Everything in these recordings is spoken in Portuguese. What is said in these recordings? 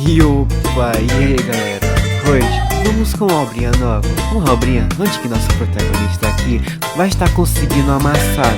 E opa, e aí galera, hoje vamos com uma obrinha nova. Uma obrinha onde que nosso protagonista aqui vai estar conseguindo amassar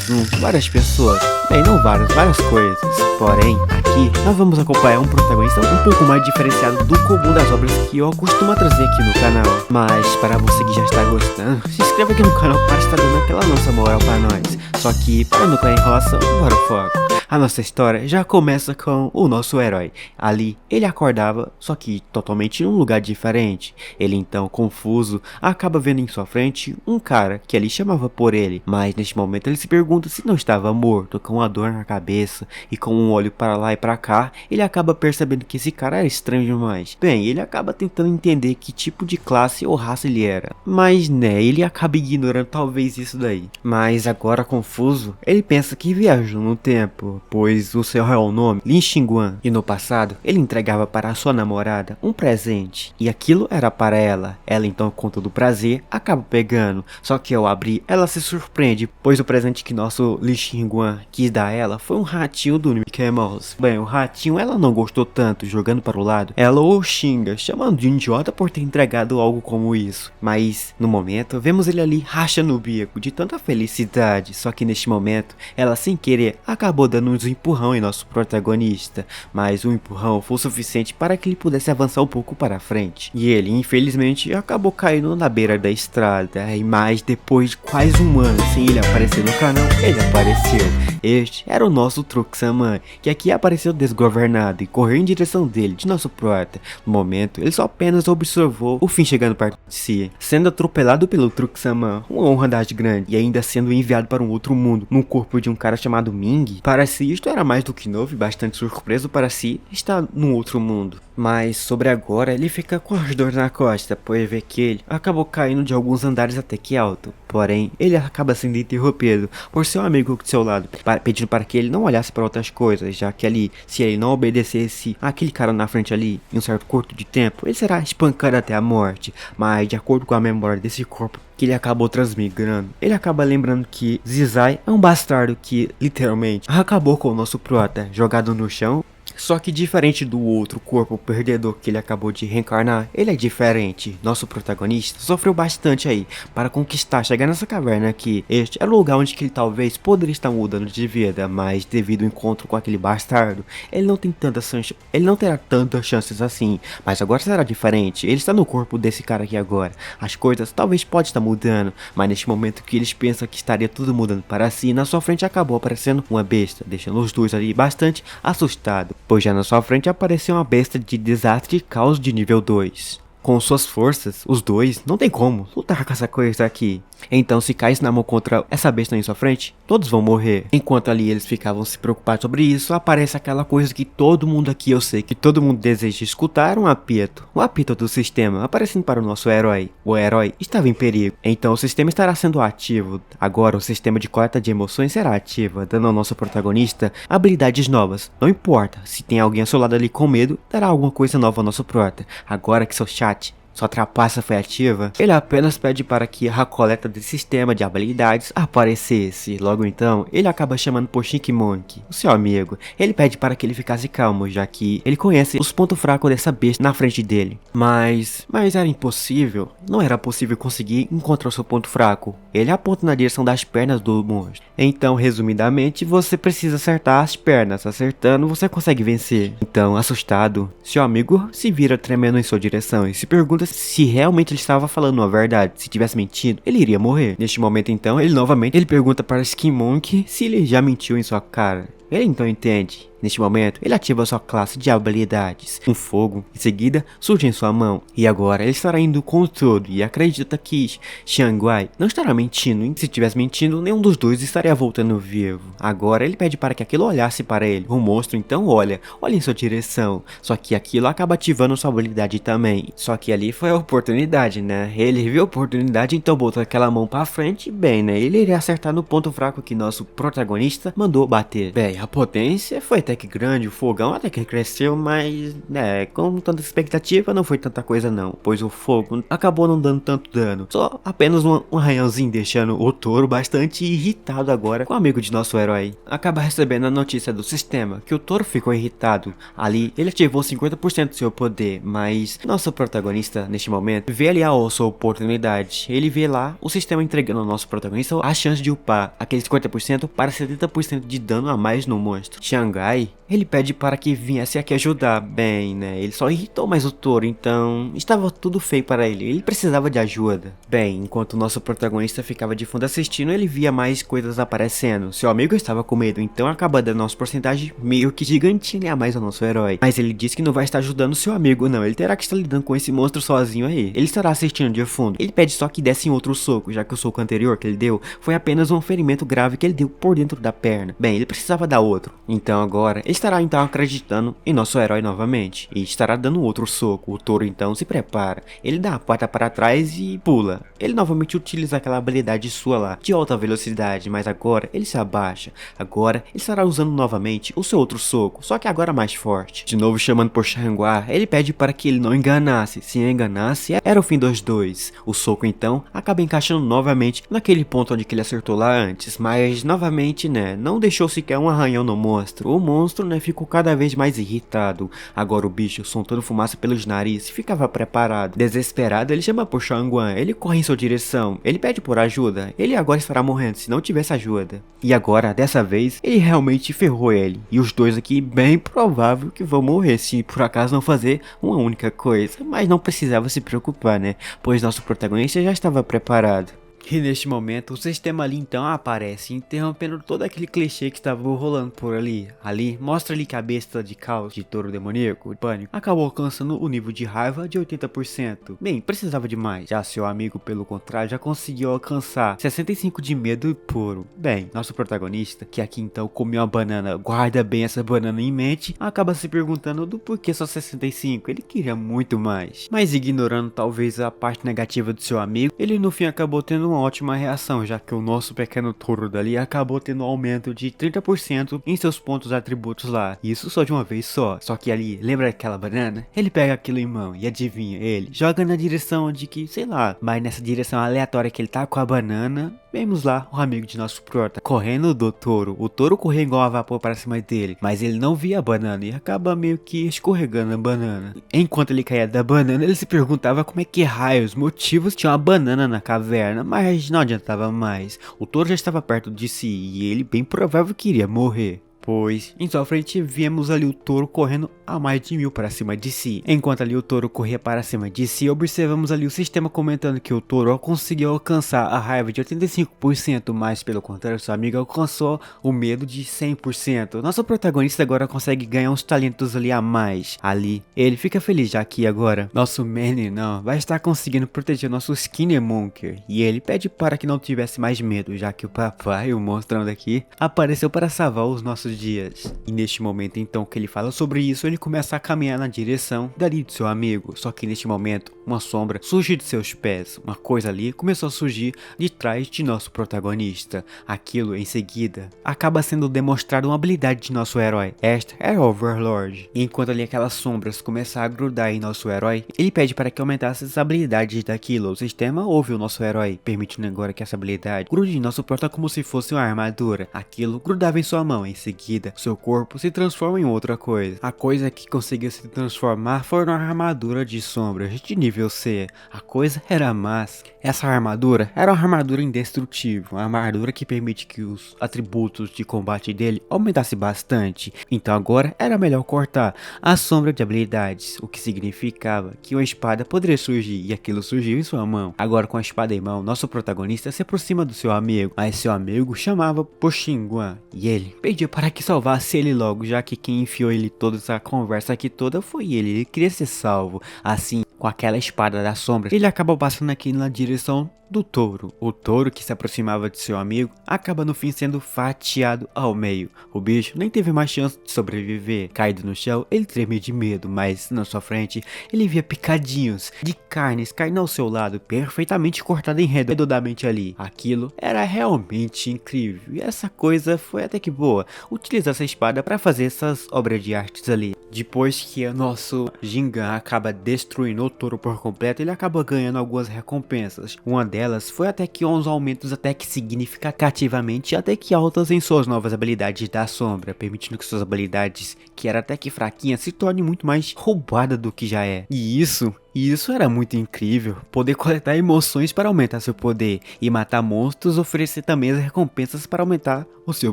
num X1 várias pessoas. Bem, não várias coisas. Porém, aqui nós vamos acompanhar um protagonista um pouco mais diferenciado do comum das obras que eu costumo trazer aqui no canal. Mas para você que já está gostando, se inscreva aqui no canal para estar dando aquela nossa moral para nós. Só que, para não cair em enrolação, bora ao foco. A nossa história já começa com o nosso herói. Ali, ele acordava, só que totalmente em um lugar diferente. Ele então, confuso, acaba vendo em sua frente um cara que ali chamava por ele. Mas neste momento ele se pergunta se não estava morto, com uma dor na cabeça e com um olho para lá e para cá. Ele acaba percebendo que esse cara era estranho demais. Bem, ele acaba tentando entender que tipo de classe ou raça ele era. Mas né, ele acaba ignorando talvez isso daí. Mas agora confuso, ele pensa que viajou no tempo, pois o seu real nome, Lin Xinguan, e no passado ele entregava para a sua namorada um presente, e aquilo era para ela. Ela então, com todo o prazer, acaba pegando, só que ao abrir ela se surpreende, pois o presente que nosso Lin Xinguan quis dar a ela foi um ratinho do Mickey Mouse. Bem, o ratinho ela não gostou tanto, jogando para o lado, ela o xinga, chamando de idiota por ter entregado algo como isso. Mas no momento vemos ele ali rachando o bico de tanta felicidade, só que neste momento ela sem querer acabou dando um empurrão em nosso protagonista, mas o empurrão foi o suficiente para que ele pudesse avançar um pouco para frente, e ele infelizmente acabou caindo na beira da estrada. E mais depois de quase um ano sem ele aparecer no canal, ele apareceu. Este era o nosso Truxaman, que aqui apareceu desgovernado e correu em direção dele, de nosso prota. No momento ele só apenas observou o fim chegando perto de si, sendo atropelado pelo Truxaman, uma honra grande, e ainda sendo enviado para um outro mundo, no corpo de um cara chamado Ming. Para si isto era mais do que novo e bastante surpreso para si estar num outro mundo. Mas sobre agora ele fica com as dores na costa, pois vê que ele acabou caindo de alguns andares até que alto. Porém, ele acaba sendo interrompido por seu amigo do seu lado, pedindo para que ele não olhasse para outras coisas, já que ali, se ele não obedecesse àquele cara na frente ali, em um certo curto de tempo, ele será espancado até a morte. Mas de acordo com a memória desse corpo que ele acabou transmigrando, ele acaba lembrando que Zizai é um bastardo que, literalmente, acabou com o nosso prota, jogado no chão. Só que diferente do outro corpo perdedor que ele acabou de reencarnar, ele é diferente. Nosso protagonista sofreu bastante aí para conquistar, chegar nessa caverna aqui. Este era o lugar onde que ele talvez poderia estar mudando de vida, mas devido ao encontro com aquele bastardo, ele não terá tantas chances assim. Mas agora será diferente, ele está no corpo desse cara aqui agora. As coisas talvez pode estar mudando, mas neste momento que eles pensam que estaria tudo mudando para si, na sua frente acabou aparecendo uma besta, deixando os dois ali bastante assustados, pois já na sua frente apareceu uma besta de desastre e caos de nível 2. Com suas forças, os dois não tem como lutar com essa coisa aqui. Então se caísse na mão contra essa besta em sua frente, todos vão morrer. Enquanto ali eles ficavam se preocupados sobre isso, aparece aquela coisa que todo mundo aqui, eu sei que todo mundo deseja escutar, um apito do sistema aparecendo para o nosso herói. O herói estava em perigo, então o sistema estará sendo ativo. Agora o sistema de coleta de emoções será ativo, dando ao nosso protagonista habilidades novas. Não importa, se tem alguém ao seu lado ali com medo, dará alguma coisa nova ao nosso prota. Agora que seu chat, sua trapaça foi ativa, ele apenas pede para que a coleta desse sistema de habilidades aparecesse. Logo então, ele acaba chamando por Shikmonk, o seu amigo. Ele pede para que ele ficasse calmo, já que ele conhece os pontos fracos dessa besta na frente dele. Mas era impossível, não era possível conseguir encontrar o seu ponto fraco. Ele aponta na direção das pernas do monstro. Então, resumidamente, você precisa acertar as pernas. Acertando, você consegue vencer. Então, assustado, seu amigo se vira tremendo em sua direção e se pergunta se realmente ele estava falando a verdade. Se tivesse mentido, ele iria morrer. Neste momento então, ele pergunta para Shikmonk se ele já mentiu em sua cara. Ele então entende. Neste momento, ele ativa sua classe de habilidades. Um fogo, em seguida, surge em sua mão. E agora, ele estará indo com tudo e acredita que Xianguai não estará mentindo. E se estivesse mentindo, nenhum dos dois estaria voltando vivo. Agora, ele pede para que aquilo olhasse para ele. O monstro então olha em sua direção. Só que aquilo acaba ativando sua habilidade também. Só que ali foi a oportunidade, né? Ele viu a oportunidade, então botou aquela mão para frente. Bem, né? Ele iria acertar no ponto fraco que nosso protagonista mandou bater. Bem, Bem, a potência foi até que grande, o fogão até que cresceu, mas, né, com tanta expectativa não foi tanta coisa não, pois o fogo acabou não dando tanto dano, só apenas um arranhãozinho, deixando o touro bastante irritado agora com o amigo de nosso herói. Acaba recebendo a notícia do sistema que o touro ficou irritado. Ali, ele ativou 50% do seu poder, mas nosso protagonista, neste momento, vê ali a sua oportunidade. Ele vê lá o sistema entregando ao nosso protagonista a chance de upar aquele 50% para 70% de dano a mais no monstro. Xangai, ele pede para que viesse aqui ajudar. Bem, né, ele só irritou mais o touro, então estava tudo feio para ele precisava de ajuda. Bem, enquanto o nosso protagonista ficava de fundo assistindo, ele via mais coisas aparecendo. Seu amigo estava com medo, então acaba dando nossa porcentagem meio que gigantinha a mais ao nosso herói. Mas ele disse que não vai estar ajudando seu amigo não, ele terá que estar lidando com esse monstro sozinho aí. Ele estará assistindo de fundo. Ele pede só que desse outro soco, já que o soco anterior que ele deu foi apenas um ferimento grave que ele deu por dentro da perna. Bem, ele precisava dar outro. Então agora, ele estará então acreditando em nosso herói novamente. E estará dando outro soco. O touro então se prepara. Ele dá a pata para trás e pula. Ele novamente utiliza aquela habilidade sua lá, de alta velocidade, mas agora ele se abaixa. Agora ele estará usando novamente o seu outro soco, só que agora mais forte. De novo chamando por Xanguá, ele pede para que ele não enganasse. Se enganasse, era o fim dos dois. O soco então acaba encaixando novamente naquele ponto onde que ele acertou lá antes, mas novamente, né, não deixou sequer um arranhão no monstro. O monstro, né, ficou cada vez mais irritado. Agora o bicho, soltando fumaça pelos narizes, ficava preparado. Desesperado, ele chama por Xanguá, ele corre em sua direção, ele pede por ajuda. Ele agora estará morrendo se não tivesse ajuda. E agora, dessa vez, ele realmente ferrou ele. E os dois aqui, bem provável que vão morrer se por acaso não fazer uma única coisa. Mas não precisava se preocupar, né? Pois nosso protagonista já estava preparado. E neste momento, o sistema ali então aparece, interrompendo todo aquele clichê que estava rolando por ali. Ali, mostra ali que a besta de caos de touro demoníaco, Pânico, acabou alcançando o nível de raiva de 80%. Bem, precisava de mais. Já seu amigo, pelo contrário, já conseguiu alcançar 65 de medo puro. Bem, nosso protagonista, que aqui então comeu uma banana, guarda bem essa banana em mente, acaba se perguntando do porquê só 65, ele queria muito mais. Mas ignorando talvez a parte negativa do seu amigo, ele no fim acabou tendo uma ótima reação, já que o nosso pequeno touro dali acabou tendo um aumento de 30% em seus pontos atributos lá. Isso só de uma vez só. Só que ali, lembra aquela banana? Ele pega aquilo em mão e adivinha, ele joga na direção de que, sei lá, mas nessa direção aleatória que ele tá com a banana, vemos lá o amigo de nosso prota correndo do touro. O touro corria igual a vapor para cima dele, mas ele não via a banana e acaba meio que escorregando a banana. Enquanto ele caía da banana, ele se perguntava como é que raios motivos tinha uma banana na caverna, mas não adiantava mais. O touro já estava perto de si e ele bem provável que iria morrer. Pois, em sua frente, vemos ali o touro correndo a mais de 1000 para cima de si. Enquanto ali o touro corria para cima de si, observamos ali o sistema comentando que o touro conseguiu alcançar a raiva de 85%, mas pelo contrário, seu amigo alcançou o medo de 100%. Nosso protagonista agora consegue ganhar uns talentos ali a mais. Ali, ele fica feliz já que agora, nosso meninão vai estar conseguindo proteger nosso Skinny Monkey. E ele pede para que não tivesse mais medo, já que o papai, o monstrão daqui, apareceu para salvar os nossos dias. E neste momento então que ele fala sobre isso, ele começa a caminhar na direção dali do seu amigo. Só que neste momento, uma sombra surge de seus pés. Uma coisa ali começou a surgir de trás de nosso protagonista. Aquilo em seguida acaba sendo demonstrado uma habilidade de nosso herói. Esta é o Overlord. E enquanto ali aquelas sombras começam a grudar em nosso herói, ele pede para que aumentasse as habilidades daquilo. O sistema ouve o nosso herói, permitindo agora que essa habilidade grude em nosso prota como se fosse uma armadura. Aquilo grudava em sua mão. Em seguida, seu corpo se transforma em outra coisa. A coisa que conseguiu se transformar foi uma armadura de sombras de nível C. A coisa era massa. Essa armadura era uma armadura indestrutível, uma armadura que permite que os atributos de combate dele aumentassem bastante. Então agora era melhor cortar a sombra de habilidades, o que significava que uma espada poderia surgir, e aquilo surgiu em sua mão. Agora com a espada em mão, nosso protagonista se aproxima do seu amigo, mas seu amigo chamava por Xinguan, e ele pedia para que salvasse ele logo, já que quem enfiou ele toda essa conversa aqui toda foi ele queria ser salvo. Assim, com aquela espada da sombra, ele acaba passando aqui na direção do touro. O touro que se aproximava de seu amigo acaba no fim sendo fatiado ao meio. O bicho nem teve mais chance de sobreviver. Caído no chão, ele tremia de medo, mas na sua frente ele via picadinhos de carnes caindo ao seu lado, perfeitamente cortada em redondamente ali. Aquilo era realmente incrível e essa coisa foi até que boa. Utiliza essa espada para fazer essas obras de artes ali. Depois que o nosso Jingan acaba destruindo o touro por completo, ele acaba ganhando algumas recompensas. Uma delas foi até que uns aumentos até que significativamente até que altas em suas novas habilidades da sombra, permitindo que suas habilidades, que era até que fraquinhas, se tornem muito mais roubadas do que já é. E isso era muito incrível, poder coletar emoções para aumentar seu poder e matar monstros, oferecer também as recompensas para aumentar o seu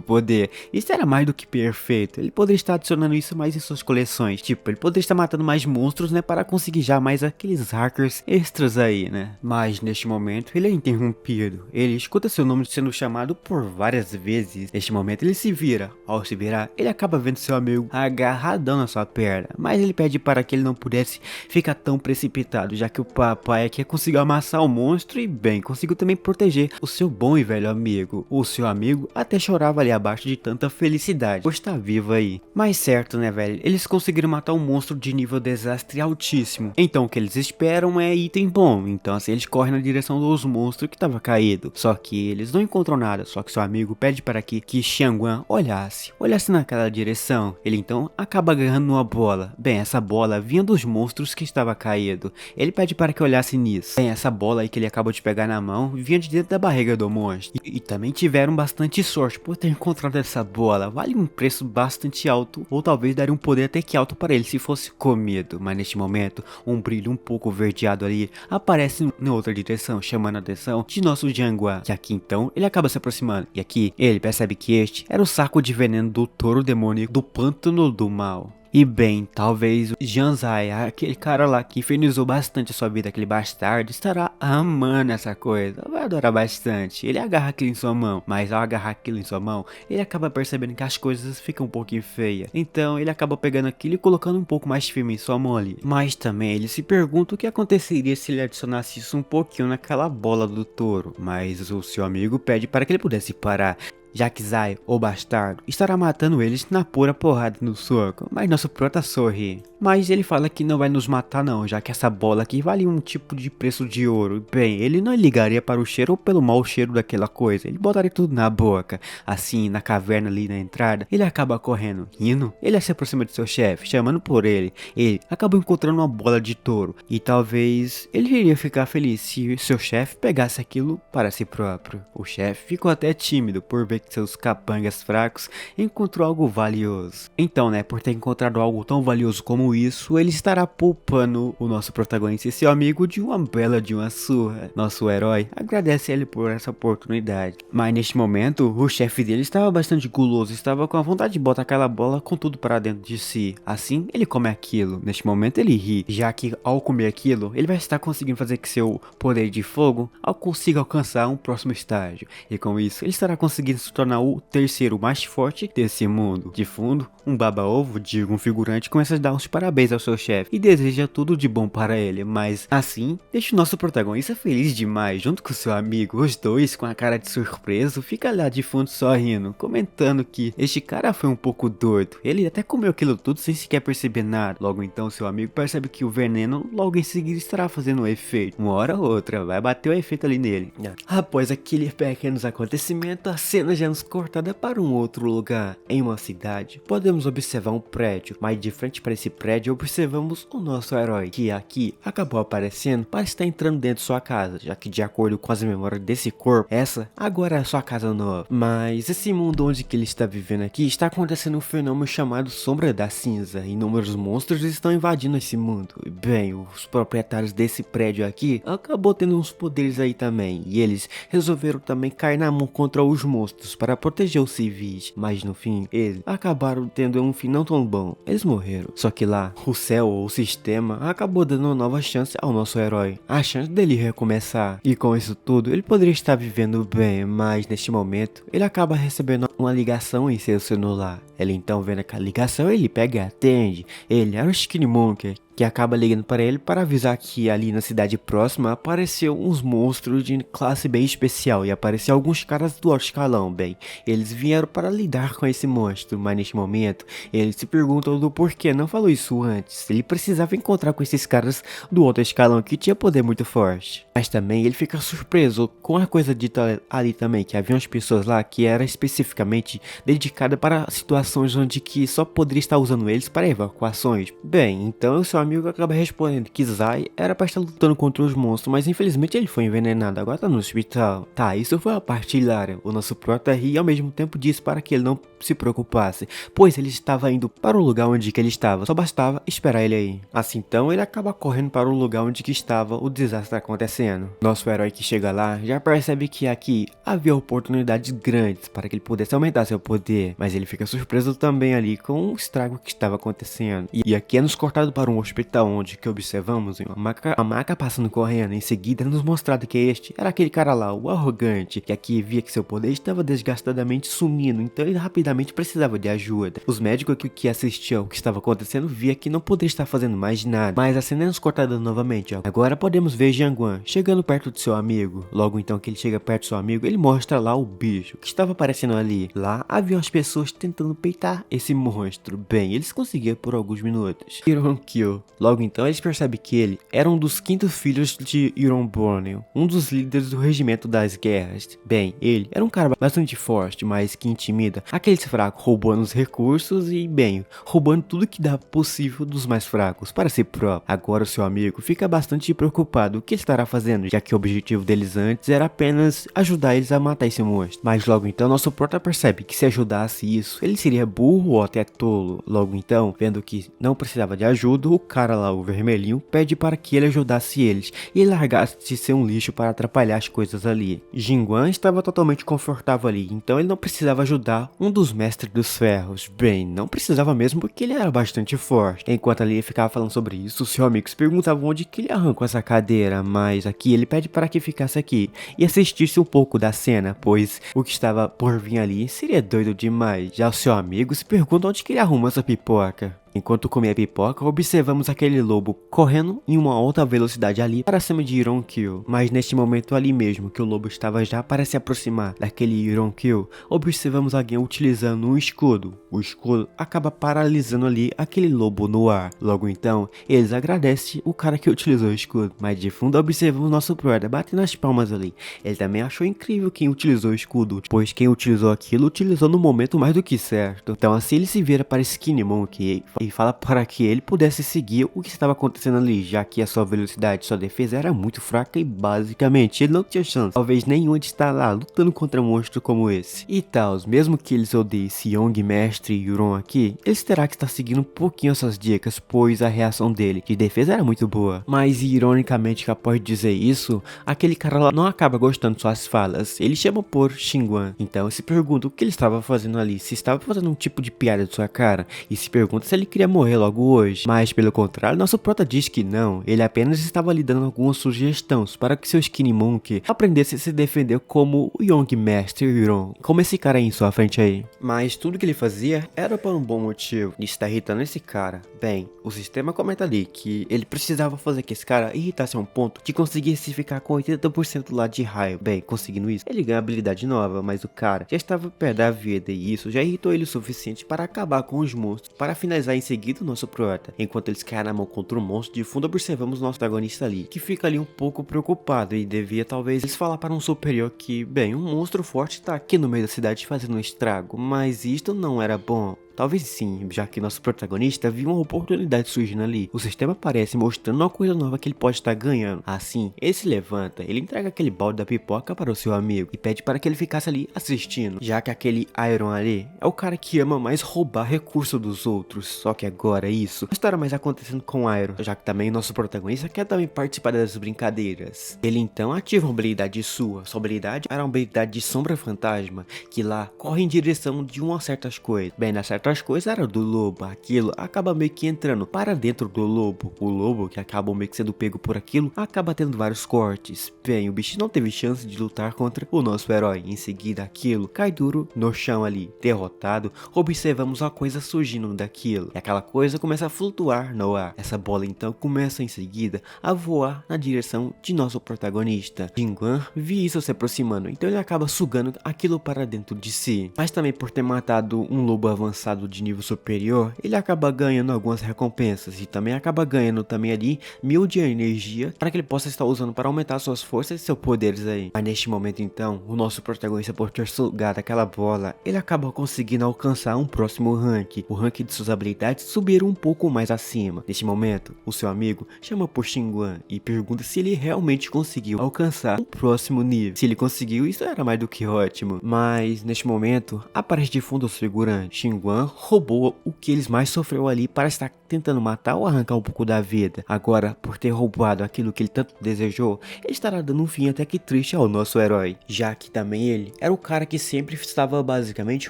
poder. Isso era mais do que perfeito. Ele poderia estar adicionando isso mais em suas coleções, tipo, ele poderia estar matando mais monstros, né, para conseguir já mais aqueles hackers extras aí, né. Mas neste momento ele é interrompido, ele escuta seu nome sendo chamado por várias vezes. Neste momento ele se vira, ao se virar ele acaba vendo seu amigo agarradão na sua perna, mas ele pede para que ele não pudesse ficar tão precipitado, já que o papai aqui conseguiu amassar o monstro e bem, conseguiu também proteger o seu bom e velho amigo. O seu amigo até chorava ali abaixo de tanta felicidade, pois tá vivo aí. Mas certo, né, velho, eles conseguiram matar um monstro de nível desastre altíssimo, então o que eles esperam é item bom, então assim eles correm na direção dos monstros que tava caído, só que eles não encontram nada, só que seu amigo pede para que Xianguan olhasse naquela direção. Ele então acaba agarrando uma bola, bem, essa bola vinha dos monstros que estava caído. Ele pede para que olhasse nisso. Bem, essa bola aí que ele acabou de pegar na mão vinha de dentro da barriga do monstro. E também tiveram bastante sorte por ter encontrado essa bola. Vale um preço bastante alto, ou talvez daria um poder até que alto para ele se fosse comido. Mas neste momento, um brilho um pouco verdeado ali aparece em outra direção, chamando a atenção de nosso Jiangua. Que aqui então ele acaba se aproximando. E aqui ele percebe que este era o saco de veneno do touro demônio do pântano do mal. E bem, talvez o Jianzai, aquele cara lá que infernizou bastante a sua vida, aquele bastardo, estará amando essa coisa, vai adorar bastante. Ele agarra aquilo em sua mão, mas ao agarrar aquilo em sua mão, ele acaba percebendo que as coisas ficam um pouquinho feias. Então ele acaba pegando aquilo e colocando um pouco mais firme em sua mão ali. Mas também ele se pergunta o que aconteceria se ele adicionasse isso um pouquinho naquela bola do touro. Mas o seu amigo pede para que ele pudesse parar, já que Zai, o bastardo, estará matando eles na pura porrada no soco, mas nosso prota sorri. Mas ele fala que não vai nos matar não, já que essa bola aqui vale um tipo de preço de ouro. Bem, ele não ligaria para o cheiro ou pelo mau cheiro daquela coisa, ele botaria tudo na boca. Assim, na caverna ali na entrada, ele acaba correndo, rindo, ele se aproxima de seu chefe, chamando por ele. Ele acabou encontrando uma bola de touro, e talvez ele iria ficar feliz se seu chefe pegasse aquilo para si próprio. O chefe ficou até tímido por ver que seus capangas fracos encontrou algo valioso. Então, né, por ter encontrado algo tão valioso como isso, ele estará poupando o nosso protagonista e seu amigo de uma bela de uma surra. Nosso herói agradece ele por essa oportunidade. Mas neste momento, o chefe dele estava bastante guloso, estava com a vontade de botar aquela bola com tudo para dentro de si. Assim, ele come aquilo. Neste momento ele ri, já que ao comer aquilo, ele vai estar conseguindo fazer que seu poder de fogo consiga alcançar um próximo estágio. E com isso, ele estará conseguindo se tornar o terceiro mais forte desse mundo. De fundo, um baba-ovo, digo, um figurante, começa a dar uns parabéns ao seu chefe e deseja tudo de bom para ele, mas assim, deixa o nosso protagonista feliz demais, junto com seu amigo. Os dois, com a cara de surpreso, fica lá de fundo sorrindo, comentando que este cara foi um pouco doido. Ele até comeu aquilo tudo sem sequer perceber nada. Logo então, seu amigo percebe que o veneno logo em seguida estará fazendo um efeito. Uma hora ou outra, vai bater o efeito ali nele. Após aquele pequenos acontecimentos, a cena já nos cortada para um outro lugar. Em uma cidade, podemos observar um prédio, mas de frente para esse prédio observamos o nosso herói, que aqui acabou aparecendo para estar entrando dentro de sua casa, já que de acordo com as memórias desse corpo, essa agora é a sua casa nova. Mas esse mundo onde que ele está vivendo aqui, está acontecendo um fenômeno chamado Sombra da Cinza. Inúmeros monstros estão invadindo esse mundo. Bem, os proprietários desse prédio aqui acabou tendo uns poderes aí também, e eles resolveram também cair na mão contra os monstros para proteger os civis, mas no fim eles acabaram tendo um fim não tão bom. Eles morreram. Só que lá, o céu ou o sistema acabou dando uma nova chance ao nosso herói, a chance dele recomeçar. E com isso tudo, ele poderia estar vivendo bem, mas neste momento ele acaba recebendo uma ligação em seu celular. Ele então vendo aquela ligação, ele pega e atende. Ele era o Skinny Monkey, que acaba ligando para ele para avisar que ali na cidade próxima apareceu uns monstros de classe bem especial e apareceu alguns caras do alto escalão. Bem, eles vieram para lidar com esse monstro, mas neste momento ele se pergunta do porquê não falou isso antes. Ele precisava encontrar com esses caras do alto escalão que tinha poder muito forte. Mas também ele fica surpreso com a coisa dita ali também, que havia umas pessoas lá que era especificamente dedicada para situações onde que só poderia estar usando eles para evacuações. Bem, então o seu amigo acaba respondendo que Zai era para estar lutando contra os monstros, mas infelizmente ele foi envenenado, agora tá no hospital. Tá, isso foi uma parte hilária. O nosso prota ri e ao mesmo tempo disse para que ele não se preocupasse, pois ele estava indo para o lugar onde que ele estava, só bastava esperar ele aí. Assim então ele acaba correndo para o lugar onde que estava o desastre acontecendo. Nosso herói que chega lá já percebe que aqui havia oportunidades grandes para que ele pudesse aumentar seu poder, mas ele fica surpreso também ali com o estrago que estava acontecendo. E aqui é nos cortado para um hospital onde que observamos a maca passando correndo. Em seguida é nos mostrado que este era aquele cara lá, o arrogante, que aqui via que seu poder estava desgastadamente sumindo, então ele rapidamente precisava de ajuda. Os médicos aqui que assistiam o que estava acontecendo via que não poderia estar fazendo mais nada, mas a cena é nos cortada novamente. Agora podemos ver Jianguan chegando perto de seu amigo. Logo então que ele chega perto do seu amigo, ele mostra lá o bicho que estava aparecendo ali. Lá havia as pessoas tentando peitar esse monstro. Bem, eles conseguiram por alguns minutos. Ironkyo. Logo então eles percebem que ele era um dos 5º filhos de Ironborn, um dos líderes do regimento das guerras. Bem, ele era um cara bastante forte, mas que intimida aqueles fracos, roubando os recursos e, bem, roubando tudo que dá possível dos mais fracos para si próprio. Agora o seu amigo fica bastante preocupado o que ele estará fazendo, já que o objetivo deles antes era apenas ajudar eles a matar esse monstro. Mas logo então nosso prota percebe que se ajudasse isso, ele seria burro ou até tolo. Logo então, vendo que não precisava de ajuda, o cara lá, o vermelhinho, pede para que ele ajudasse eles e ele largasse de ser um lixo para atrapalhar as coisas ali. Jinguan estava totalmente confortável ali, então ele não precisava ajudar um dos mestres dos ferros. Bem, não precisava mesmo porque ele era bastante forte. Enquanto ali ele ficava falando sobre isso, o seu amigo se perguntava onde que ele arrancou essa cadeira, mas aqui ele pede para que ficasse aqui e assistisse um pouco da cena, pois o que estava por vir ali seria doido demais. Já o seu amigo se pergunta onde que ele arruma essa pipoca. Enquanto comia a pipoca, observamos aquele lobo correndo em uma alta velocidade ali para cima de Ironkyo. Mas neste momento ali mesmo, que o lobo estava já para se aproximar daquele Ironkyo, observamos alguém utilizando um escudo. O escudo acaba paralisando ali aquele lobo no ar. Logo então, eles agradecem o cara que utilizou o escudo. Mas de fundo observamos nosso brother batendo as palmas ali. Ele também achou incrível quem utilizou o escudo, pois quem utilizou aquilo utilizou no momento mais do que certo. Então assim ele se vira para Skinny Monkey e fala para que ele pudesse seguir o que estava acontecendo ali, já que a sua velocidade e sua defesa era muito fraca e basicamente ele não tinha chance, talvez nenhum de estar lá lutando contra um monstro como esse. E tal, mesmo que eles odeiem esse Young Mestre Yuron aqui, eles terão que estar seguindo um pouquinho essas dicas, pois a reação dele de defesa era muito boa. Mas ironicamente, após dizer isso, aquele cara lá não acaba gostando de suas falas, ele chama por Xinguan. Então se pergunta o que ele estava fazendo ali, se estava fazendo um tipo de piada de sua cara, e se pergunta se ele queria morrer logo hoje. Mas pelo contrário, nosso prota diz que não, ele apenas estava lhe dando algumas sugestões para que seu Skinny Monkey aprendesse a se defender como o Young Master Yuron, como esse cara aí em sua frente aí. Mas tudo que ele fazia era por um bom motivo, de estar irritando esse cara. Bem, o sistema comenta ali que ele precisava fazer que esse cara irritasse a um ponto de conseguisse ficar com 80% lá de raio. Bem, conseguindo isso, ele ganha habilidade nova, mas o cara já estava perto da vida e isso já irritou ele o suficiente para acabar com os monstros. Para finalizar em seguida o nosso prota, enquanto eles caem na mão contra o monstro, de fundo observamos o nosso protagonista ali, que fica ali um pouco preocupado e devia talvez eles falar para um superior que, bem, um monstro forte está aqui no meio da cidade fazendo um estrago, mas isto não era bom. Talvez sim, já que nosso protagonista viu uma oportunidade surgindo ali. O sistema aparece mostrando uma coisa nova que ele pode estar ganhando. Assim, ele se levanta, ele entrega aquele balde da pipoca para o seu amigo e pede para que ele ficasse ali assistindo, já que aquele Iron ali é o cara que ama mais roubar recursos dos outros. Só que agora isso não estará mais acontecendo com o Iron, já que também nosso protagonista quer também participar das brincadeiras. Ele então ativa uma habilidade sua. Sua habilidade era uma habilidade de sombra fantasma, que lá corre em direção de umas certas coisas. Bem, na certa outras coisas era do lobo. Aquilo acaba meio que entrando para dentro do lobo. O lobo, que acaba meio que sendo pego por aquilo, acaba tendo vários cortes. Bem, o bicho não teve chance de lutar contra o nosso herói. Em seguida, aquilo cai duro no chão ali. Derrotado, observamos uma coisa surgindo daquilo. E aquela coisa começa a flutuar no ar. Essa bola então começa em seguida a voar na direção de nosso protagonista. Xinguang viu isso se aproximando, então ele acaba sugando aquilo para dentro de si. Mas também por ter matado um lobo avançado de nível superior, ele acaba ganhando algumas recompensas e também acaba ganhando também ali 1000 de energia para que ele possa estar usando para aumentar suas forças e seus poderes aí. Mas neste momento então, o nosso protagonista, por ter sugado aquela bola, ele acaba conseguindo alcançar um próximo rank. O rank de suas habilidades subiram um pouco mais acima. Neste momento, o seu amigo chama por Xinguang e pergunta se ele realmente conseguiu alcançar o próximo nível. Se ele conseguiu, isso era mais do que ótimo. Mas neste momento, aparece de fundo os figurantes. Xinguang roubou o que eles mais sofreu ali para estar tentando matar ou arrancar um pouco da vida. Agora, por ter roubado aquilo que ele tanto desejou, ele estará dando um fim até que triste ao nosso herói, já que também ele era o cara que sempre estava basicamente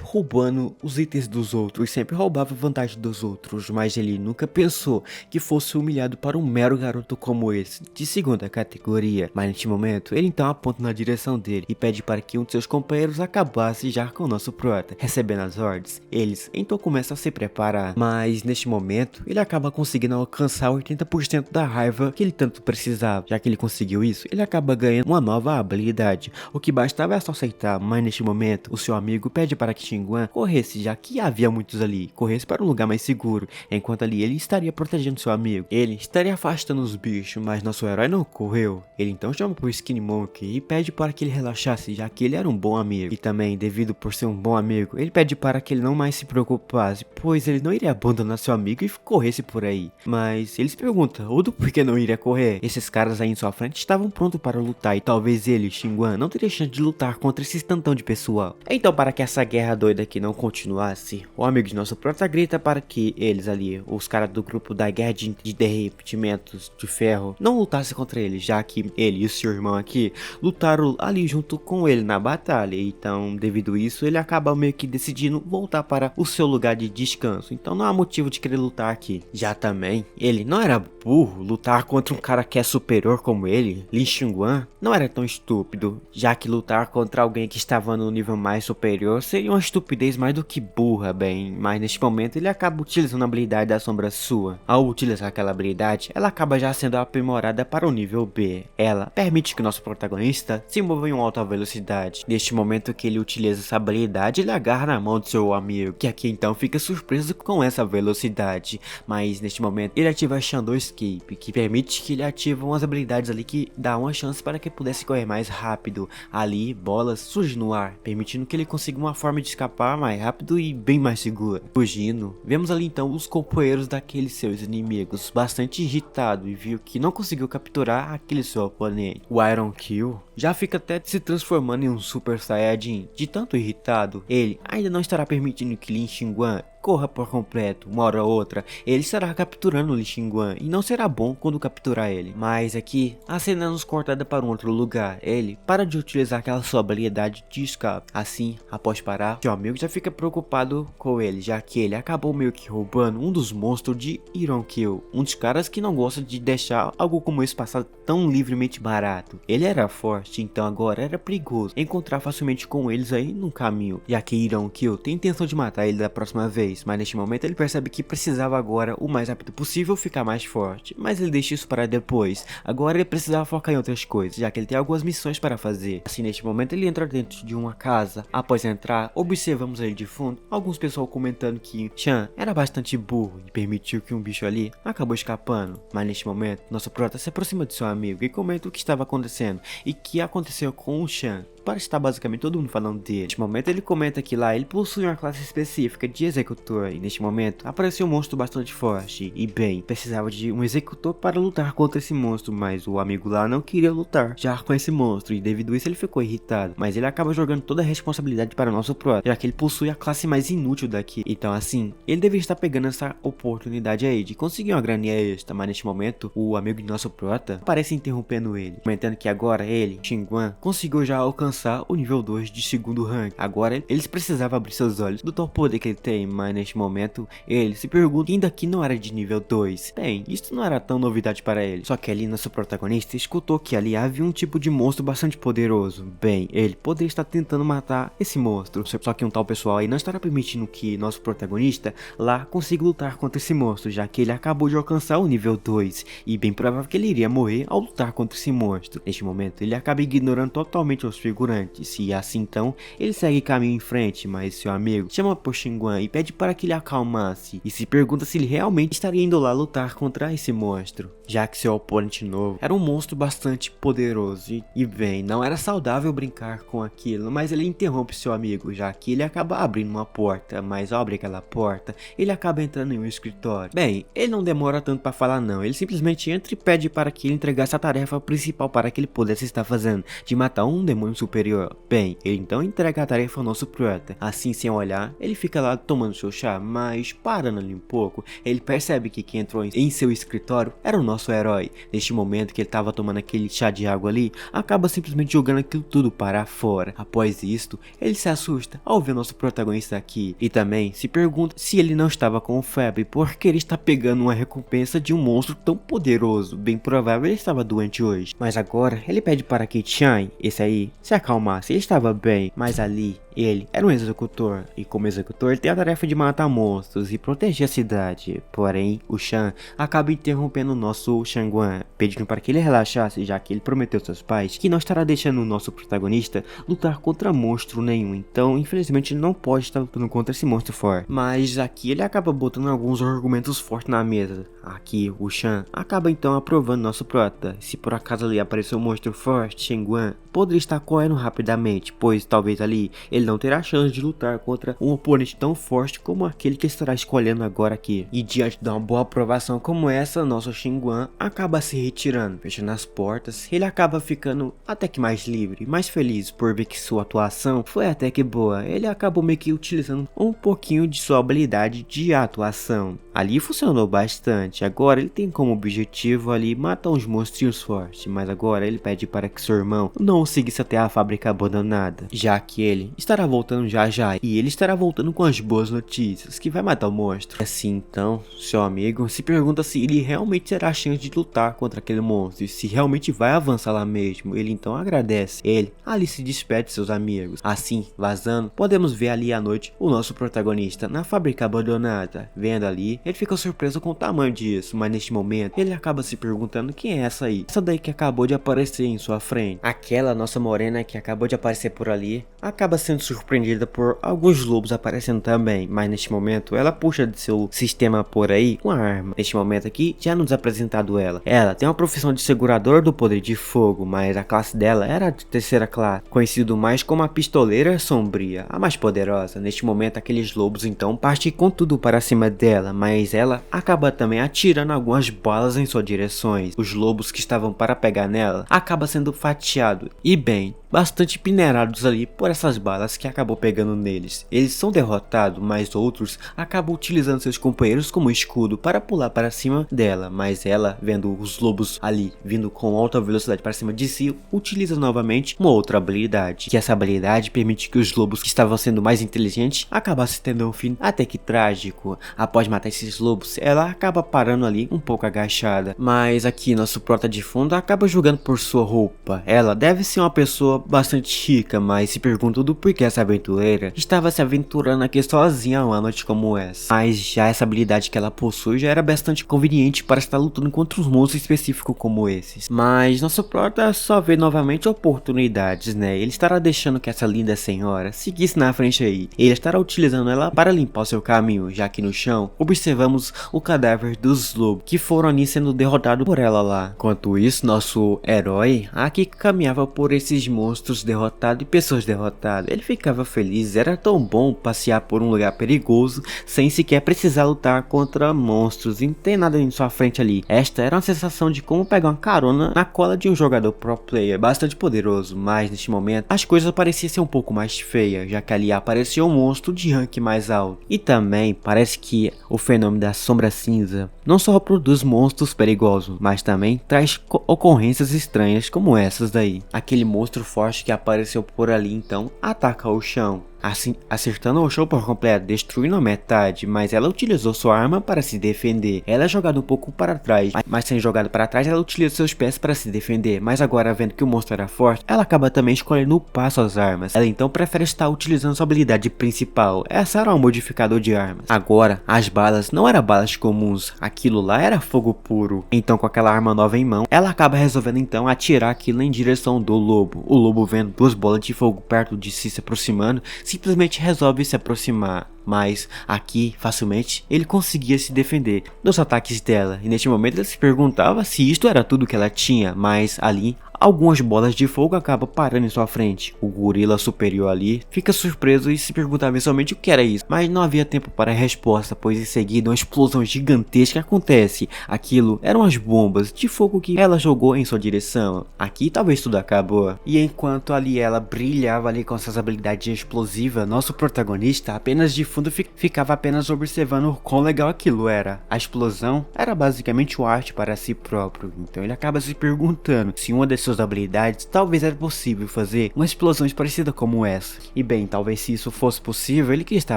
roubando os itens dos outros, sempre roubava vantagem dos outros, mas ele nunca pensou que fosse humilhado para um mero garoto como esse, de segunda categoria. Mas neste momento, ele então aponta na direção dele e pede para que um de seus companheiros acabasse já com o nosso prota. Recebendo as ordens, eles então começam a se preparar, mas neste momento, ele acaba conseguindo alcançar 80% da raiva que ele tanto precisava. Já que ele conseguiu isso, ele acaba ganhando uma nova habilidade. O que bastava é só aceitar, mas neste momento, o seu amigo pede para que Xinguang corresse, já que havia muitos ali, corresse para um lugar mais seguro, enquanto ali ele estaria protegendo seu amigo. Ele estaria afastando os bichos, mas nosso herói não correu. Ele então chama pro Skinny Monkey e pede para que ele relaxasse, já que ele era um bom amigo. E também, devido por ser um bom amigo, ele pede para que ele não mais se preocupasse, pois ele não iria abandonar seu amigo e corresse por aí. Mas ele se pergunta, Odo, por que não iria correr? Esses caras aí em sua frente estavam prontos para lutar e talvez ele, Xinguang, não teria chance de lutar contra esse tantão de pessoal. Então, para que essa guerra doida aqui não continuasse, o amigo de nosso prota grita para que eles ali, os caras do grupo da guerra de derretimentos de ferro, não lutassem contra ele, já que ele e o seu irmão aqui lutaram ali junto com ele na batalha. Então, devido a isso, ele acaba meio que decidindo voltar para o seu lugar de descanso. Então não há motivo de querer lutar aqui. Já também, ele não era burro. Lutar contra um cara que é superior como ele, Lin Xinguang, não era tão estúpido, já que lutar contra alguém que estava no nível mais superior seria uma estupidez mais do que burra, bem. Mas neste momento ele acaba utilizando a habilidade da sombra sua. Ao utilizar aquela habilidade, ela acaba já sendo aprimorada para o nível B. Ela permite que o nosso protagonista se mova em uma alta velocidade. Neste momento que ele utiliza essa habilidade, ele agarra na mão do seu amigo, que aqui então fica surpreso com essa velocidade. Mas neste momento ele ativa a Shadow Escape, que permite que ele ative umas habilidades ali que dá uma chance para que pudesse correr mais rápido. Ali, bolas surgem no ar, permitindo que ele consiga uma forma de escapar mais rápido e bem mais segura. Fugindo, vemos ali então os companheiros daqueles seus inimigos, bastante irritado e viu que não conseguiu capturar aquele seu oponente. O Iron Kill já fica até se transformando em um Super Saiyajin. De tanto irritado, ele ainda não estará permitindo que Lin Xinguang corra por completo. Uma hora ou outra, ele estará capturando o Lin Xinguang e não será bom quando capturar ele. Mas aqui, a cena nos cortada para um outro lugar. Ele para de utilizar aquela sua habilidade de escape. Assim, após parar, seu amigo já fica preocupado com ele, já que ele acabou meio que roubando um dos monstros de Iron Kill, um dos caras que não gosta de deixar algo como esse passar tão livremente barato. Ele era forte, então agora era perigoso encontrar facilmente com eles aí no caminho, já que Iron Kill tem intenção de matar ele da próxima vez. Mas neste momento ele percebe que precisava agora o mais rápido possível ficar mais forte, mas ele deixa isso para depois. Agora ele precisava focar em outras coisas, já que ele tem algumas missões para fazer. Assim, neste momento ele entra dentro de uma casa. Após entrar, observamos ele de fundo alguns pessoal comentando que Chan era bastante burro e permitiu que um bicho ali acabou escapando. Mas neste momento nosso prota se aproxima de seu amigo e comenta o que estava acontecendo e que aconteceu com o Chan. Para estar basicamente todo mundo falando dele. Neste momento ele comenta que lá ele possui uma classe específica de executor e neste momento apareceu um monstro bastante forte e bem, precisava de um executor para lutar contra esse monstro, mas o amigo lá não queria lutar já com esse monstro e devido a isso ele ficou irritado, mas ele acaba jogando toda a responsabilidade para o nosso prota, já que ele possui a classe mais inútil daqui. Então assim, ele deveria estar pegando essa oportunidade aí de conseguir uma graninha extra, mas neste momento o amigo de nosso prota parece interrompendo ele, comentando que agora ele, Xinguang, conseguiu já alcançar o nível 2 de segundo rank. Agora eles precisavam abrir seus olhos do tal poder que ele tem, mas mas neste momento ele se pergunta que ainda aqui não era de nível 2. Bem, isso não era tão novidade para ele, só que ali nosso protagonista escutou que ali havia um tipo de monstro bastante poderoso. Bem, ele poderia estar tentando matar esse monstro, só que um tal pessoal aí não estará permitindo que nosso protagonista lá consiga lutar contra esse monstro, já que ele acabou de alcançar o nível 2 e bem provável que ele iria morrer ao lutar contra esse monstro. Neste momento ele acaba ignorando totalmente os figurantes e assim então ele segue caminho em frente, mas seu amigo chama por Shenguan e pede para que ele acalmasse e se pergunta se ele realmente estaria indo lá lutar contra esse monstro, já que seu oponente novo era um monstro bastante poderoso e bem, não era saudável brincar com aquilo, mas ele interrompe seu amigo, já que ele acaba abrindo uma porta, mas ao abrir aquela porta, ele acaba entrando em um escritório. Bem, ele não demora tanto para falar não, ele simplesmente entra e pede para que ele entregasse a tarefa principal para que ele pudesse estar fazendo, de matar um demônio superior. Bem, ele então entrega a tarefa ao nosso prota, assim sem olhar, ele fica lá tomando seu chá, mas parando ali um pouco, ele percebe que quem entrou em seu escritório era o nosso herói. Neste momento que ele estava tomando aquele chá de água ali, acaba simplesmente jogando aquilo tudo para fora. Após isto, ele se assusta ao ver nosso protagonista aqui e também se pergunta se ele não estava com febre, porque ele está pegando uma recompensa de um monstro tão poderoso. Bem provável ele estava doente hoje, mas agora ele pede para que Chan, esse aí, se acalmasse. Ele estava bem, mas ali ele era um executor, e como executor ele tem a tarefa de matar monstros e proteger a cidade. Porém, o Chan acaba interrompendo o nosso Shenguan, pedindo para que ele relaxasse, já que ele prometeu aos seus pais que não estará deixando o nosso protagonista lutar contra monstro nenhum. Então, infelizmente, ele não pode estar lutando contra esse monstro forte. Mas aqui ele acaba botando alguns argumentos fortes na mesa. Aqui, o Chan acaba então aprovando nosso prota. Se por acaso ali aparecer um monstro forte, Shenguan poderia estar correndo rapidamente, pois talvez ali ele não terá chance de lutar contra um oponente tão forte como aquele que estará escolhendo agora aqui. E diante de uma boa aprovação como essa, nosso Shenguan acaba se retirando, fechando as portas. Ele acaba ficando até que mais livre, mais feliz por ver que sua atuação foi até que boa. Ele acabou meio que utilizando um pouquinho de sua habilidade de atuação. Ali funcionou bastante. Agora ele tem como objetivo ali matar uns monstrinhos fortes, mas agora ele pede para que seu irmão não o seguisse até a fábrica abandonada, já que ele estará voltando já e ele estará voltando com as boas notícias, que vai matar o monstro. Assim então, seu amigo se pergunta se ele realmente terá a chance de lutar contra aquele monstro e se realmente vai avançar lá mesmo. Ele então agradece. Ele ali se despede de seus amigos. Assim, vazando, podemos ver ali à noite o nosso protagonista na fábrica abandonada. Vendo ali, ele fica surpreso com o tamanho disso, mas neste momento ele acaba se perguntando quem é essa aí. Essa daí que acabou de aparecer em sua frente. Aquela nossa morena que acabou de aparecer por ali, acaba sendo surpreendida por alguns lobos aparecendo também, mas neste momento ela puxa de seu sistema por aí uma arma. Neste momento aqui, já nos apresentado ela. Ela tem uma profissão de segurador do poder de fogo, mas a classe dela era de terceira classe, conhecido mais como a pistoleira sombria, a mais poderosa. Neste momento aqueles lobos então partem com tudo para cima dela, mas ela acaba também atirando algumas balas em suas direções. Os lobos que estavam para pegar nela acaba sendo fatiado e bem, bastante peneirados ali por essas balas que acabou pegando neles. Eles são derrotados, mas outros acabam utilizando seus companheiros como escudo para pular para cima dela, mas ela, vendo os lobos ali vindo com alta velocidade para cima de si, utiliza novamente uma outra habilidade, que essa habilidade permite que os lobos que estavam sendo mais inteligentes acabassem tendo um fim até que trágico. Após matar esses lobos, ela acaba parando ali um pouco agachada, mas aqui nosso prota de fundo acaba julgando por sua roupa. Ela deve ser uma pessoa bastante rica, mas se pergunta do porquê essa aventureira estava se aventurando aqui sozinha uma noite como essa. Mas já essa habilidade que ela possui já era bastante conveniente para estar lutando contra uns monstros específicos como esses. Mas nosso prota só vê novamente oportunidades, né? Ele estará deixando que essa linda senhora seguisse na frente aí. Ele estará utilizando ela para limpar o seu caminho, já que no chão observamos o cadáver dos lobos que foram ali sendo derrotados por ela lá. Enquanto isso, nosso herói aqui caminhava por esses monstros derrotados e pessoas derrotadas. Ele ficava feliz, era tão bom passear por um lugar perigoso sem sequer precisar lutar contra monstros e não tem nada em sua frente ali. Esta era uma sensação de como pegar uma carona na cola de um jogador pro player bastante poderoso, mas neste momento as coisas pareciam ser um pouco mais feias, já que ali apareceu um monstro de rank mais alto. E também parece que o fenômeno da sombra cinza não só produz monstros perigosos, mas também traz ocorrências estranhas como essas daí. Aquele monstro forte que apareceu por ali então ataca o chão. assim, acertando o show por completo, destruindo a metade, mas ela utilizou sua arma para se defender. Ela é jogada um pouco para trás, mas sendo jogada para trás, ela utiliza seus pés para se defender, mas agora vendo que o monstro era forte, ela acaba também escolhendo upar suas armas. Ela então prefere estar utilizando sua habilidade principal, essa era um modificador de armas. Agora, as balas não eram balas comuns, aquilo lá era fogo puro. Então com aquela arma nova em mão, ela acaba resolvendo então atirar aquilo em direção do lobo. O lobo vendo duas bolas de fogo perto de si se aproximando, simplesmente resolve se aproximar. Mas aqui, facilmente, ele conseguia se defender dos ataques dela. E neste momento ele se perguntava se isto era tudo que ela tinha, mas ali algumas bolas de fogo acabam parando em sua frente. O gorila superior ali fica surpreso e se pergunta mensalmente o que era isso. Mas não havia tempo para a resposta, pois em seguida uma explosão gigantesca acontece. Aquilo eram as bombas de fogo que ela jogou em sua direção. Aqui talvez tudo acabou. E enquanto ali ela brilhava ali com suas habilidades explosivas, nosso protagonista apenas de fundo ficava apenas observando o quão legal aquilo era. A explosão era basicamente o arte para si próprio. Então ele acaba se perguntando se uma dessas suas habilidades, talvez era possível fazer uma explosão parecida como essa. E bem, talvez se isso fosse possível, ele que está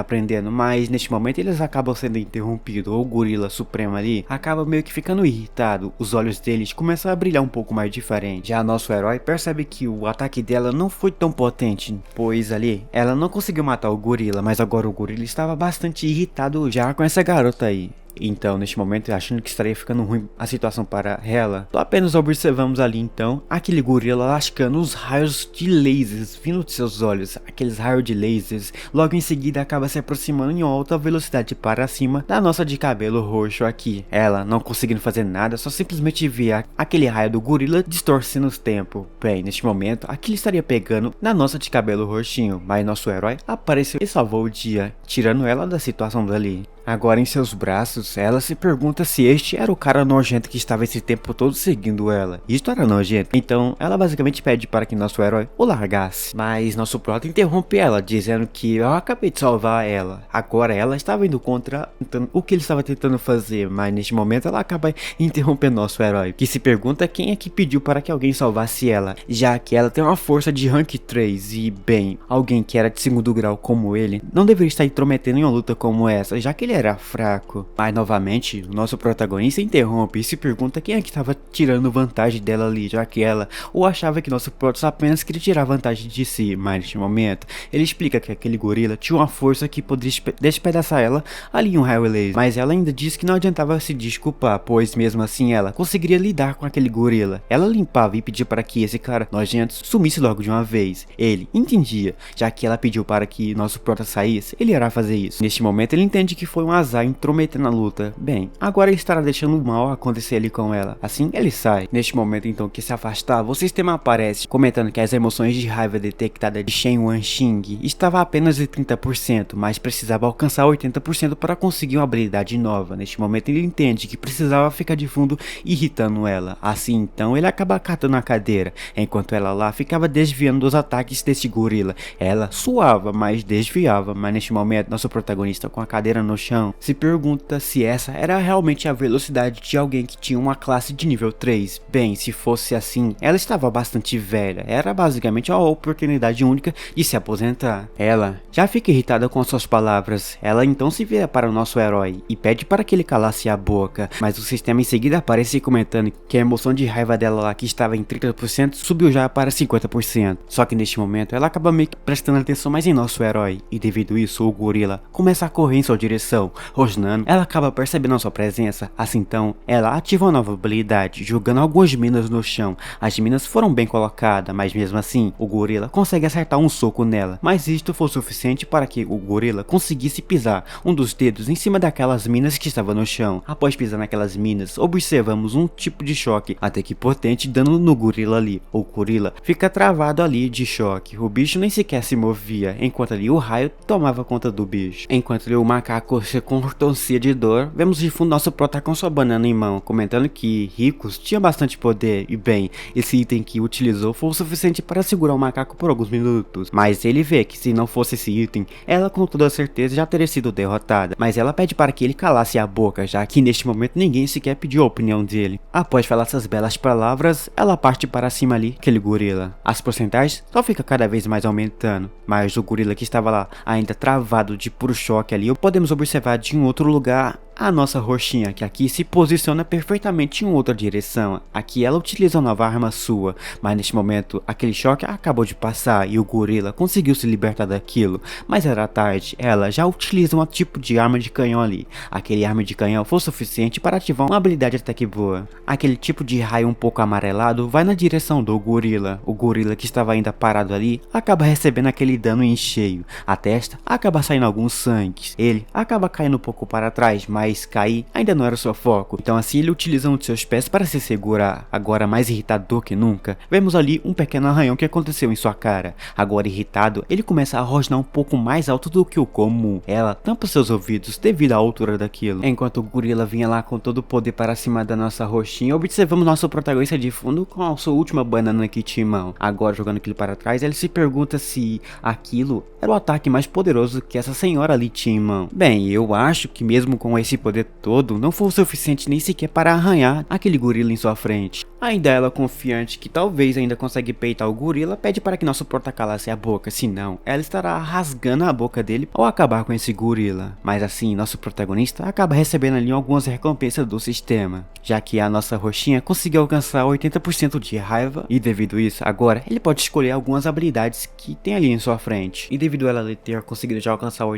aprendendo, mas neste momento eles acabam sendo interrompidos. O gorila supremo ali acaba meio que ficando irritado, os olhos deles começam a brilhar um pouco mais diferente. Já nosso herói percebe que o ataque dela não foi tão potente, pois ali ela não conseguiu matar o gorila, mas agora o gorila estava bastante irritado já com essa garota aí. Então, neste momento, achando que estaria ficando ruim a situação para ela, apenas observamos ali então aquele gorila lascando os raios de lasers vindo de seus olhos. Aqueles raios de lasers logo em seguida acaba se aproximando em alta velocidade para cima da nossa de cabelo roxo aqui. Ela, não conseguindo fazer nada, só simplesmente via aquele raio do gorila distorcendo o tempo. Bem, neste momento, aquilo estaria pegando na nossa de cabelo roxinho, mas nosso herói apareceu e salvou o dia, tirando ela da situação dali. Agora em seus braços, ela se pergunta se este era o cara nojento que estava esse tempo todo seguindo ela. Isto era nojento. Então, ela basicamente pede para que nosso herói o largasse. Mas nosso prota interrompe ela, dizendo que eu acabei de salvar ela. Agora ela estava indo contra o que ele estava tentando fazer, mas neste momento ela acaba interrompendo nosso herói, que se pergunta quem é que pediu para que alguém salvasse ela, já que ela tem uma força de rank 3 e, bem, alguém que era de segundo grau como ele, não deveria estar intrometendo em uma luta como essa, já que ele era fraco. Mas novamente, o nosso protagonista interrompe e se pergunta quem é que estava tirando vantagem dela ali, já que ela ou achava que nosso protagonista apenas queria tirar vantagem de si. Mas neste momento, ele explica que aquele gorila tinha uma força que poderia despedaçar ela ali em um raio laser. Mas ela ainda disse que não adiantava se desculpar, pois mesmo assim ela conseguiria lidar com aquele gorila. Ela limpava e pedia para que esse cara nojento sumisse logo de uma vez. Ele entendia, já que ela pediu para que nosso prota saísse, ele irá fazer isso. Neste momento ele entende que foi um azar intrometer na luta. Bem, agora ele estará deixando o mal acontecer ali com ela. Assim ele sai. Neste momento então que se afastava, o sistema aparece comentando que as emoções de raiva detectadas de Shen Wanxing estava apenas de 30%, mas precisava alcançar 80% para conseguir uma habilidade nova. Neste momento ele entende que precisava ficar de fundo irritando ela. Assim então ele acaba catando a cadeira, enquanto ela lá ficava desviando dos ataques desse gorila. Ela suava, mas desviava. Mas neste momento nosso protagonista com a cadeira no chão se pergunta se essa era realmente a velocidade de alguém que tinha uma classe de nível 3. Bem, se fosse assim, ela estava bastante velha, era basicamente a oportunidade única de se aposentar. Ela já fica irritada com suas palavras, ela então se vira para o nosso herói e pede para que ele calasse a boca, mas o sistema em seguida aparece comentando que a emoção de raiva dela lá, que estava em 30%, subiu já para 50%. Só que neste momento ela acaba meio que prestando atenção mais em nosso herói, e devido a isso o gorila começa a correr em sua direção. Rosnando, ela acaba percebendo a sua presença, assim então ela ativa uma nova habilidade, jogando algumas minas no chão. As minas foram bem colocadas, mas mesmo assim o gorila consegue acertar um soco nela, mas isto foi suficiente para que o gorila conseguisse pisar um dos dedos em cima daquelas minas que estava no chão. Após pisar naquelas minas, observamos um tipo de choque até que potente dando no gorila ali. O gorila fica travado ali de choque, o bicho nem sequer se movia, enquanto ali o raio tomava conta do bicho. Enquanto ali o macaco se contorcia de dor, vemos de fundo nosso prota com sua banana em mão, comentando que Ricos tinha bastante poder e bem, esse item que utilizou foi o suficiente para segurar o macaco por alguns minutos, mas ele vê que se não fosse esse item, ela com toda certeza já teria sido derrotada, mas ela pede para que ele calasse a boca, já que neste momento ninguém sequer pediu a opinião dele. Após falar essas belas palavras, ela parte para cima ali, aquele gorila. As porcentagens só fica cada vez mais aumentando, mas o gorila que estava lá ainda travado de puro choque ali, podemos observar de um outro lugar a nossa roxinha, que aqui se posiciona perfeitamente em outra direção. Aqui ela utiliza uma nova arma sua, mas neste momento aquele choque acabou de passar e o gorila conseguiu se libertar daquilo, mas era tarde, ela já utiliza um tipo de arma de canhão ali. Aquele arma de canhão foi suficiente para ativar uma habilidade até que boa. Aquele tipo de raio um pouco amarelado vai na direção do gorila. O gorila que estava ainda parado ali acaba recebendo aquele dano em cheio. A testa acaba saindo alguns sangues. Ele acaba caindo um pouco para trás, mas cair ainda não era o seu foco. Então assim ele utiliza um de seus pés para se segurar. Agora mais irritado que nunca, vemos ali um pequeno arranhão que aconteceu em sua cara. Agora irritado, ele começa a rosnar um pouco mais alto do que o comum. Ela tampa seus ouvidos devido à altura daquilo. Enquanto o gorila vinha lá com todo o poder para cima da nossa roxinha, observamos nosso protagonista de fundo com a sua última banana aqui de mão. Agora jogando aquilo para trás, ele se pergunta se aquilo era o ataque mais poderoso que essa senhora ali tinha em mão. Bem, eu acho que mesmo com esse poder todo, não foi o suficiente nem sequer para arranhar aquele gorila em sua frente. Ainda ela, confiante que talvez ainda consegue peitar o gorila, pede para que nosso prota calasse a boca, senão ela estará rasgando a boca dele ao acabar com esse gorila. Mas assim, nosso protagonista acaba recebendo ali algumas recompensas do sistema, já que a nossa roxinha conseguiu alcançar 80% de raiva, e devido a isso, agora ele pode escolher algumas habilidades que tem ali em sua frente. E devido a ela ter conseguido já alcançar os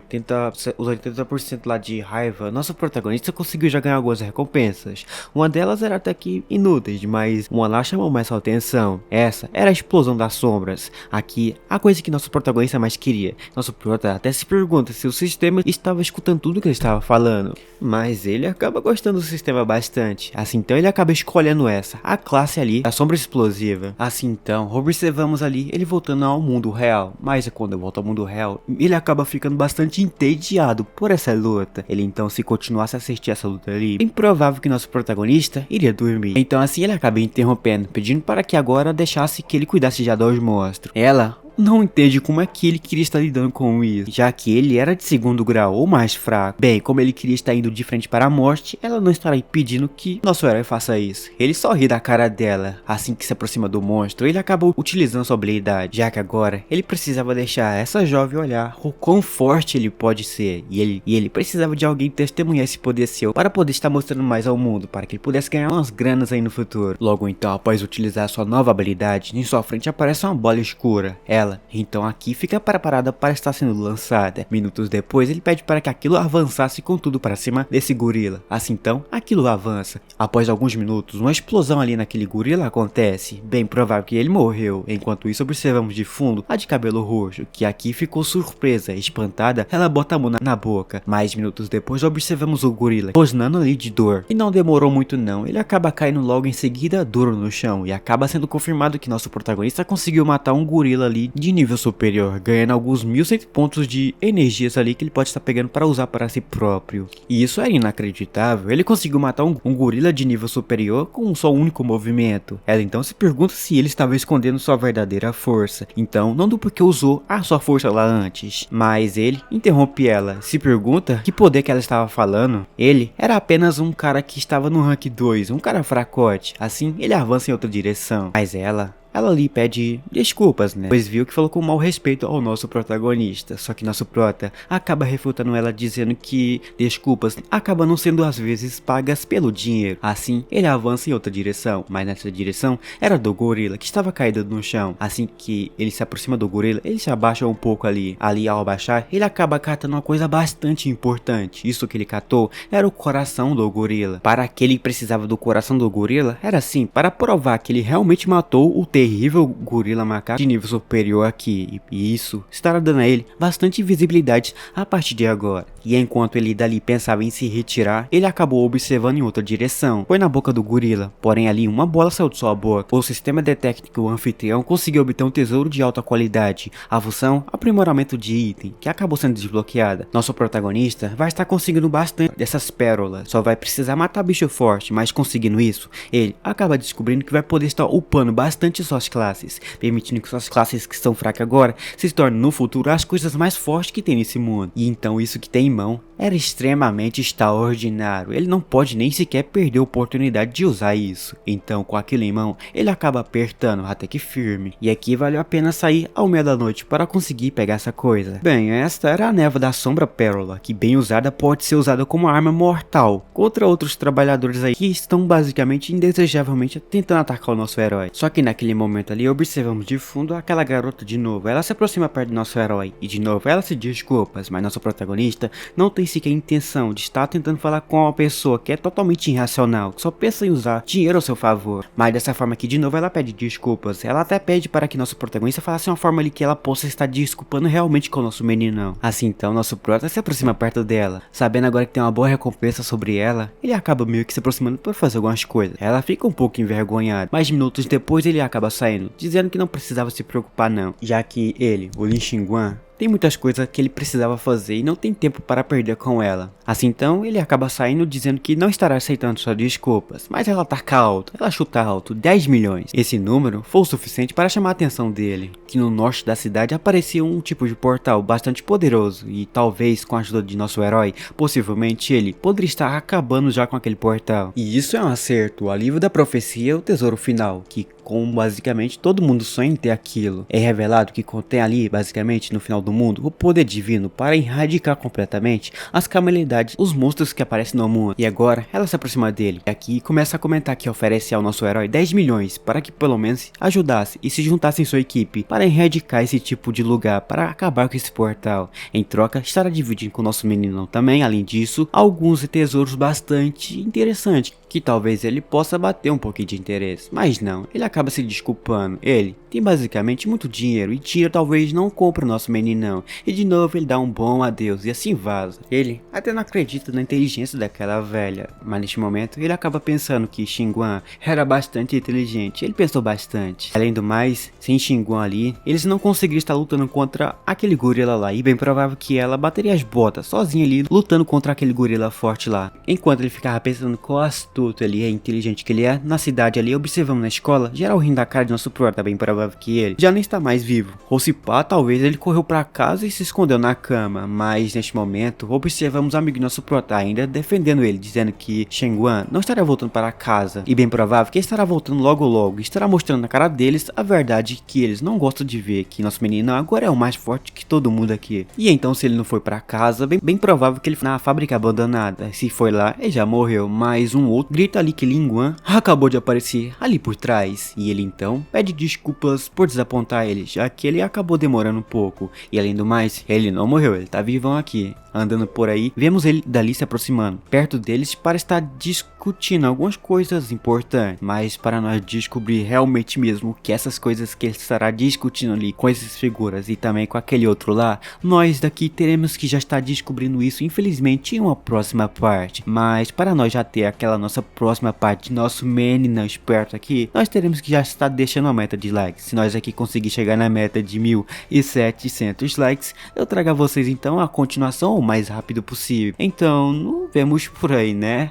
80% lá de raiva, nosso protagonista conseguiu já ganhar algumas recompensas. Uma delas era até que inúteis, mas uma lá chamou mais sua atenção. Essa era a explosão das sombras. Aqui, a coisa que nosso protagonista mais queria. Nosso prota até se pergunta se o sistema estava escutando tudo que ele estava falando, mas ele acaba gostando do sistema bastante. Assim então ele acaba escolhendo essa, a classe ali, a sombra explosiva. Assim então, observamos ali ele voltando ao mundo real, mas quando volta ao mundo real, ele acaba ficando bastante entediado por essa luta. Ele então, se continuasse a assistir essa luta ali, é improvável que nosso protagonista iria dormir. Então assim ele acaba interrompendo, pedindo para que agora deixasse que ele cuidasse já dos monstros. Ela não entende como é que ele queria estar lidando com isso, já que ele era de segundo grau ou mais fraco. Bem, como ele queria estar indo de frente para a morte, ela não estará pedindo que nosso herói faça isso. Ele só ri da cara dela. Assim que se aproxima do monstro, ele acabou utilizando sua habilidade, já que agora ele precisava deixar essa jovem olhar o quão forte ele pode ser, e ele precisava de alguém testemunhar esse poder seu para poder estar mostrando mais ao mundo, para que ele pudesse ganhar umas granas aí no futuro. Logo então, após utilizar sua nova habilidade, em sua frente aparece uma bola escura. Ela então aqui fica preparada para estar sendo lançada. Minutos depois ele pede para que aquilo avançasse com tudo para cima desse gorila. Assim então aquilo avança. Após alguns minutos uma explosão ali naquele gorila acontece. Bem provável que ele morreu. Enquanto isso observamos de fundo a de cabelo roxo, que aqui ficou surpresa, espantada. Ela bota a mão na boca. Mais minutos depois observamos o gorila rosnando ali de dor. E não demorou muito não, ele acaba caindo logo em seguida duro no chão. E acaba sendo confirmado que nosso protagonista conseguiu matar um gorila ali de nível superior, ganhando alguns 1100 pontos de energias ali que ele pode estar pegando para usar para si próprio. E isso era inacreditável, ele conseguiu matar um gorila de nível superior com um só único movimento. Ela então se pergunta se ele estava escondendo sua verdadeira força, então não do porque usou a sua força lá antes, mas ele interrompe ela, se pergunta que poder que ela estava falando. Ele era apenas um cara que estava no rank 2, um cara fracote. Assim ele avança em outra direção, mas ela ali pede desculpas, né? Pois viu que falou com mau respeito ao nosso protagonista. Só que nosso prota acaba refutando ela, dizendo que desculpas acabam não sendo às vezes pagas pelo dinheiro. Assim, ele avança em outra direção, mas nessa direção era do gorila que estava caído no chão. Assim que ele se aproxima do gorila, ele se abaixa um pouco ali. Ali ao abaixar, ele acaba catando uma coisa bastante importante. Isso que ele catou era o coração do gorila. Para que ele precisava do coração do gorila, era assim, para provar que ele realmente matou o terrível gorila macaco de nível superior aqui, e isso estará dando a ele bastante visibilidade a partir de agora. E enquanto ele dali pensava em se retirar, ele acabou observando em outra direção. Foi na boca do gorila, porém ali uma bola saiu de sua boca. O sistema detecta que o anfitrião conseguiu obter um tesouro de alta qualidade. A função, aprimoramento de item, que acabou sendo desbloqueada. Nosso protagonista vai estar conseguindo bastante dessas pérolas. Só vai precisar matar bicho forte, mas conseguindo isso, ele acaba descobrindo que vai poder estar upando bastante suas classes, permitindo que suas classes que são fracas agora se tornem no futuro as coisas mais fortes que tem nesse mundo. E então isso que tem em mão era extremamente extraordinário. Ele não pode nem sequer perder a oportunidade de usar isso. Então com aquilo em mão, ele acaba apertando até que firme. E aqui valeu a pena sair ao meio da noite para conseguir pegar essa coisa. Bem, esta era a névoa da sombra pérola, que bem usada pode ser usada como arma mortal contra outros trabalhadores aí que estão basicamente indesejavelmente tentando atacar o nosso herói. Só que naquele momento ali observamos de fundo aquela garota de novo. Ela se aproxima perto do nosso herói e de novo ela se desculpa, mas nosso protagonista não tem sequer a intenção de estar tentando falar com uma pessoa que é totalmente irracional, que só pensa em usar dinheiro ao seu favor. Mas dessa forma aqui de novo ela pede desculpas. Ela até pede para que nosso protagonista falasse uma forma ali que ela possa estar desculpando realmente com o nosso meninão. Assim então nosso prota se aproxima perto dela. Sabendo agora que tem uma boa recompensa sobre ela, ele acaba meio que se aproximando para fazer algumas coisas. Ela fica um pouco envergonhada, mas minutos depois ele acaba saindo, dizendo que não precisava se preocupar não, já que ele, o Lin Xinguang, tem muitas coisas que ele precisava fazer e não tem tempo para perder com ela. Assim então, ele acaba saindo dizendo que não estará aceitando suas desculpas, mas ela taca alto, ela chuta alto, 10 milhões. Esse número foi o suficiente para chamar a atenção dele, que no norte da cidade aparecia um tipo de portal bastante poderoso e talvez com a ajuda de nosso herói, possivelmente ele poderia estar acabando já com aquele portal. E isso é um acerto, o alívio da profecia é o tesouro final, que como basicamente todo mundo sonha em ter aquilo. É revelado que contém ali, basicamente no final do mundo, o poder divino para erradicar completamente as calamidades, os monstros que aparecem no mundo. E agora ela se aproxima dele e aqui começa a comentar que oferece ao nosso herói 10 milhões para que pelo menos ajudasse e se juntasse em sua equipe para erradicar esse tipo de lugar, para acabar com esse portal. Em troca estará dividindo com o nosso menino também, além disso, alguns tesouros bastante interessantes que talvez ele possa bater um pouquinho de interesse, mas não, ele acaba se desculpando. Ele tem basicamente muito dinheiro e dinheiro talvez não compre o nosso meninão, e de novo ele dá um bom adeus e assim vaza. Ele até não acredita na inteligência daquela velha, mas neste momento ele acaba pensando que Xinguang era bastante inteligente, ele pensou bastante. Além do mais, sem Xinguang ali, eles não conseguiriam estar lutando contra aquele gorila lá, e bem provável que ela bateria as botas sozinha ali, lutando contra aquele gorila forte lá. Enquanto ele ficava pensando com astuto ali, é inteligente que ele é, na cidade ali, observamos na escola, geral rindo da cara de nosso prota, bem provável que ele já nem está mais vivo. Ou se pá, talvez ele correu pra casa e se escondeu na cama, mas neste momento, observamos o amigo de nosso prota ainda defendendo ele, dizendo que Xinguang não estaria voltando para casa, e bem provável que ele estará voltando logo logo, e estará mostrando na cara deles a verdade que eles não gostam de ver, que nosso menino agora é o mais forte que todo mundo aqui. E então se ele não foi pra casa, bem provável que ele foi na fábrica abandonada. Se foi lá, ele já morreu, mas um outro grita ali que Lin Guan acabou de aparecer ali por trás, e ele então pede desculpas por desapontar ele, já que ele acabou demorando um pouco, e além do mais, ele não morreu, ele tá vivão aqui. Andando por aí, vemos ele dali se aproximando, perto deles para estar discutindo algumas coisas importantes, mas para nós descobrir realmente mesmo que essas coisas que ele estará discutindo ali com essas figuras e também com aquele outro lá, nós daqui teremos que já estar descobrindo isso infelizmente em uma próxima parte. Mas para nós já ter aquela nossa próxima parte de nosso menino esperto aqui, nós teremos que já estar deixando a meta de likes. Se nós aqui conseguir chegar na meta de 1.700 likes, eu trago a vocês então a continuação o mais rápido possível. Então, nos vemos por aí, né?